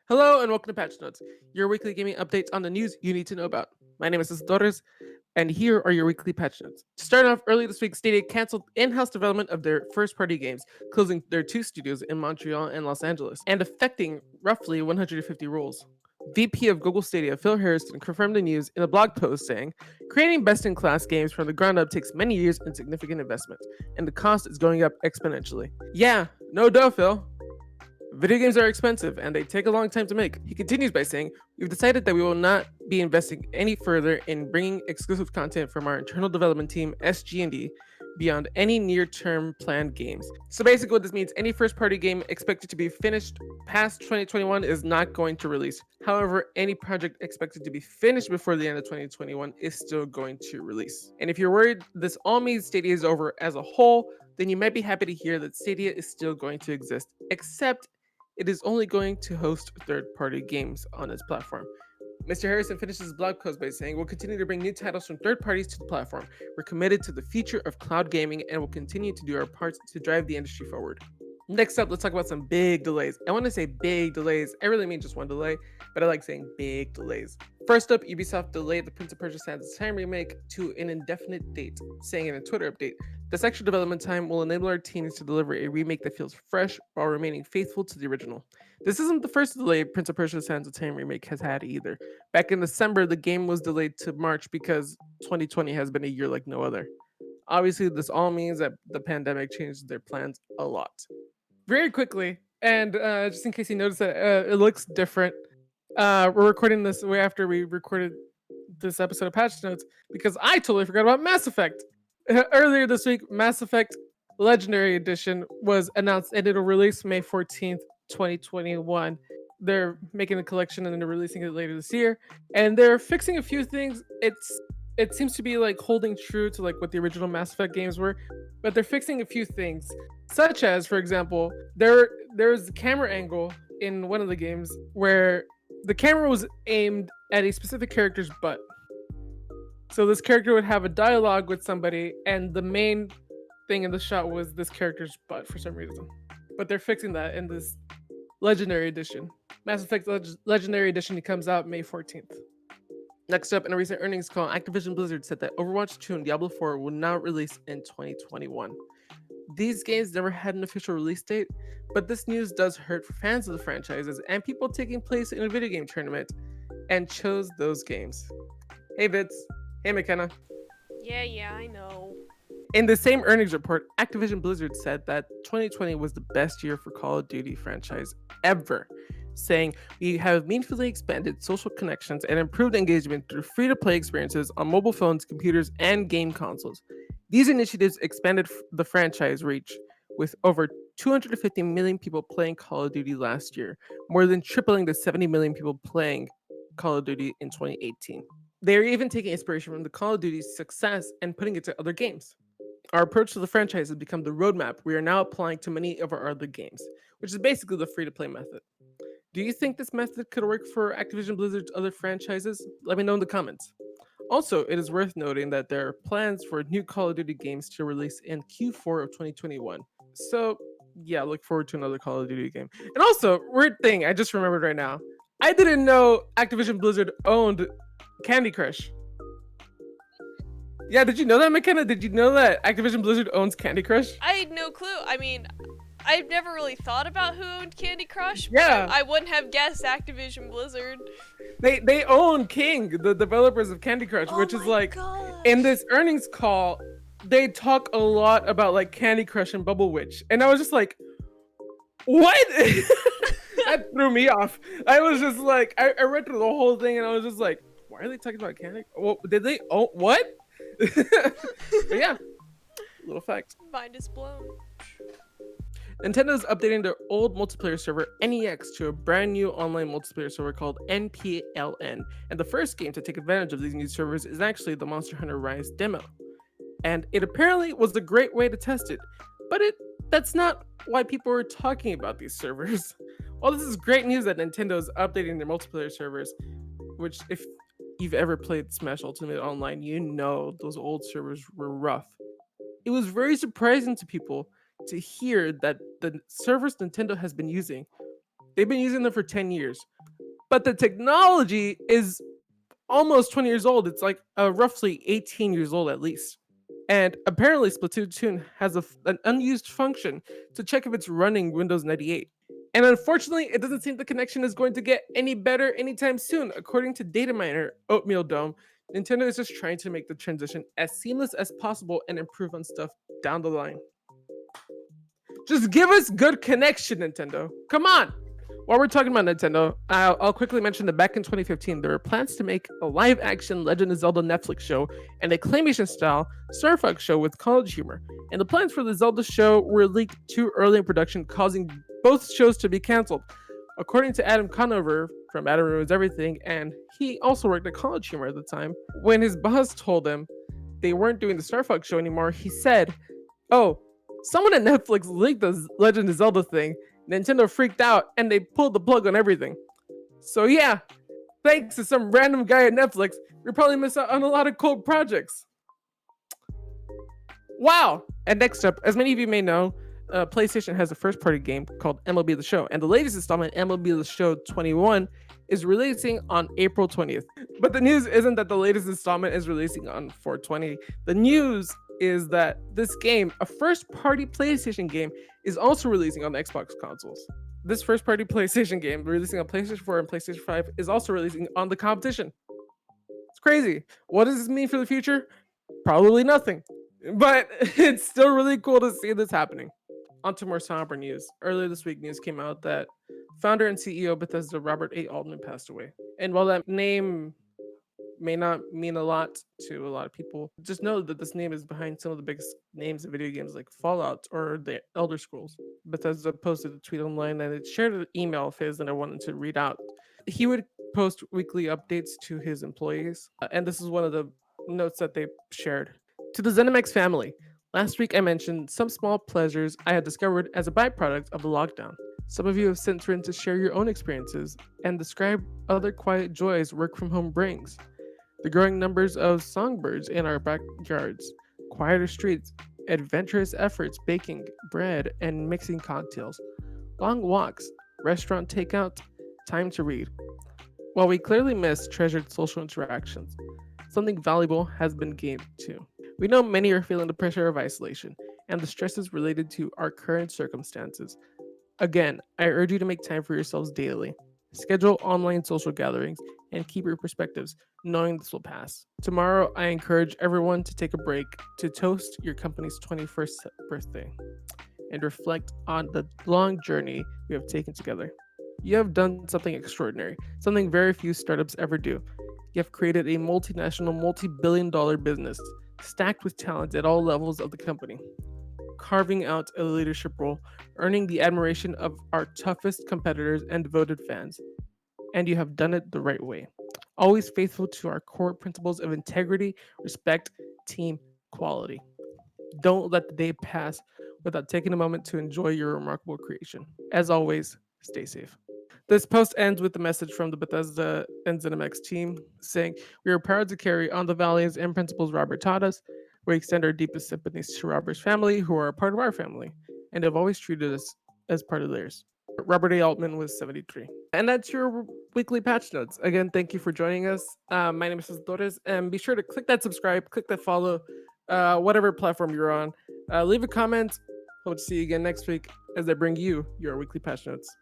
Hello and welcome to Patch Notes, your weekly gaming updates on the news you need to know about. My name is Torres, and here are your weekly patch notes. To start off, early this week, Stadia canceled in-house development of their first-party games, closing their two studios in Montreal and Los Angeles, and affecting roughly 150 roles. VP of Google Stadia, Phil Harrison, confirmed the news in a blog post saying, "Creating best-in-class games from the ground up takes many years and significant investment, and the cost is going up exponentially." Yeah, no duh, Phil. Video games are expensive and they take a long time to make. He continues by saying, "We've decided that we will not be investing any further in bringing exclusive content from our internal development team, SG&D, beyond any near-term planned games." So basically what this means, any first-party game expected to be finished past 2021 is not going to release. However, any project expected to be finished before the end of 2021 is still going to release. And if you're worried this all means Stadia is over as a whole, then you might be happy to hear that Stadia is still going to exist, except it is only going to host third-party games on its platform. Mr. Harrison finishes his blog post by saying, "We'll continue to bring new titles from third parties to the platform. We're committed to the future of cloud gaming and will continue to do our parts to drive the industry forward." Next up, let's talk about some big delays. I want to say big delays. I really mean just one delay, but I like saying big delays. First up, Ubisoft delayed the Prince of Persia: Sands of Time remake to an indefinite date, saying in a Twitter update, "This extra development time will enable our teams to deliver a remake that feels fresh while remaining faithful to the original." This isn't the first delay Prince of Persia: Sands of Time remake has had either. Back in December, the game was delayed to March because 2020 has been a year like no other. Obviously, this all means that the pandemic changed their plans a lot. Very quickly, and just in case you noticed that it looks different, we're recording this way after we recorded this episode of Patch Notes because I totally forgot about Mass Effect. Earlier this week, Mass Effect Legendary Edition was announced and it'll release May 14th, 2021. They're making a collection and then they're releasing it later this year. And they're fixing a few things. It seems to be like holding true to like what the original Mass Effect games were, but they're fixing a few things, such as, for example, there's a camera angle in one of the games where the camera was aimed at a specific character's butt. So this character would have a dialogue with somebody, and the main thing in the shot was this character's butt for some reason. But they're fixing that in this Legendary Edition. Mass Effect Legendary Edition comes out May 14th. Next up, in a recent earnings call, Activision Blizzard said that Overwatch 2 and Diablo 4 will now release in 2021. These games never had an official release date, but this news does hurt for fans of the franchises and people taking place in a video game tournament and chose those games. Hey Vitz. Hey McKenna. Yeah, I know. In the same earnings report, Activision Blizzard said that 2020 was the best year for Call of Duty franchise ever, saying, "We have meaningfully expanded social connections and improved engagement through free-to-play experiences on mobile phones, computers, and game consoles. These initiatives expanded the franchise reach, with over 250 million people playing Call of Duty last year, more than tripling the 70 million people playing Call of Duty in 2018. They are even taking inspiration from the Call of Duty's success and putting it to other games. Our approach to the franchise has become the roadmap we are now applying to many of our other games, which is basically the free-to-play method. Do you think this method could work for Activision Blizzard's other franchises? Let me know in the comments. Also, it is worth noting that there are plans for new Call of Duty games to release in Q4 of 2021. So, yeah, look forward to another Call of Duty game. And also, weird thing, I just remembered right now. I didn't know Activision Blizzard owned Candy Crush. Yeah, did you know that, McKenna? Did you know that Activision Blizzard owns Candy Crush? I had no clue. I mean, I've never really thought about who owned Candy Crush, but Yeah. I wouldn't have guessed Activision Blizzard. They own King, the developers of Candy Crush, which is like gosh. in this earnings call, they talk a lot about like Candy Crush and Bubble Witch, and I was just like, what? That threw me off. I was just like, I read through the whole thing, and I was just like, why are they talking about Candy? Well, did they? Oh, what? But yeah, little fact. Mind is blown. Nintendo's updating their old multiplayer server NEX to a brand new online multiplayer server called NPLN. And the first game to take advantage of these new servers is actually the Monster Hunter Rise demo. And it apparently was a great way to test it. But that's not why people were talking about these servers. While this is great news that Nintendo is updating their multiplayer servers, which if you've ever played Smash Ultimate Online, you know those old servers were rough. It was very surprising to people to hear that the servers Nintendo has been using They've been using them for 10 years. But the technology is almost 20 years old. It's like roughly 18 years old at least. And apparently, Splatoon has an unused function to check if it's running Windows 98. And unfortunately, it doesn't seem the connection is going to get any better anytime soon. According to data miner Oatmeal Dome, Nintendo is just trying to make the transition as seamless as possible and improve on stuff down the line. Just give us good connection, Nintendo. Come on. While we're talking about Nintendo, I'll quickly mention that back in 2015, there were plans to make a live-action Legend of Zelda Netflix show and a claymation-style Star Fox show with college humor. And the plans for the Zelda show were leaked too early in production, causing both shows to be canceled. According to Adam Conover from Adam Ruins Everything, and he also worked at College Humor at the time, when his boss told him they weren't doing the Star Fox show anymore, he said, "Oh, someone at Netflix leaked the Legend of Zelda thing. Nintendo freaked out and they pulled the plug on everything." So yeah, thanks to some random guy at Netflix, we probably miss out on a lot of cool projects. Wow! And next up, as many of you may know, PlayStation has a first-party game called MLB The Show, and the latest installment, MLB The Show 21, is releasing on April 20th. But the news isn't that the latest installment is releasing on 420. The news is that this game, a first-party PlayStation game, is also releasing on the Xbox consoles. This first-party PlayStation game, releasing on PlayStation 4 and PlayStation 5, is also releasing on the competition. It's crazy. What does this mean for the future? Probably nothing. But it's still really cool to see this happening. On to more somber news. Earlier this week, news came out that founder and CEO of Bethesda, Robert A. Altman, passed away. And while that name may not mean a lot to a lot of people, just know that this name is behind some of the biggest names in video games like Fallout or the Elder Scrolls. Bethesda posted a tweet online and it shared an email of his that I wanted to read out. He would post weekly updates to his employees, and this is one of the notes that they shared. To the ZeniMax family, last week I mentioned some small pleasures I had discovered as a byproduct of the lockdown. Some of you have since written to share your own experiences and describe other quiet joys work from home brings. The growing numbers of songbirds in our backyards, quieter streets, adventurous efforts baking bread and mixing cocktails, long walks, restaurant takeout, time to read. While we clearly miss treasured social interactions, something valuable has been gained too. We know many are feeling the pressure of isolation and the stresses related to our current circumstances. Again, I urge you to make time for yourselves daily. Schedule online social gatherings and keep your perspectives, knowing this will pass. Tomorrow, I encourage everyone to take a break to toast your company's 21st birthday and reflect on the long journey we have taken together. You have done something extraordinary, something very few startups ever do. You have created a multinational, multi-billion-dollar business stacked with talent at all levels of the company, carving out a leadership role, earning the admiration of our toughest competitors and devoted fans. And you have done it the right way. Always faithful to our core principles of integrity, respect, team, quality. Don't let the day pass without taking a moment to enjoy your remarkable creation. As always, stay safe. This post ends with a message from the Bethesda and ZeniMax team saying, "We are proud to carry on the values and principles Robert taught us. We extend our deepest sympathies to Robert's family, who are a part of our family, and have always treated us as part of theirs." Robert A. Altman was 73. And that's your weekly patch notes. Again, thank you for joining us. My name is Torres, and be sure to click that subscribe, click that follow, whatever platform you're on. Leave a comment. Hope to see you again next week as I bring you your weekly patch notes.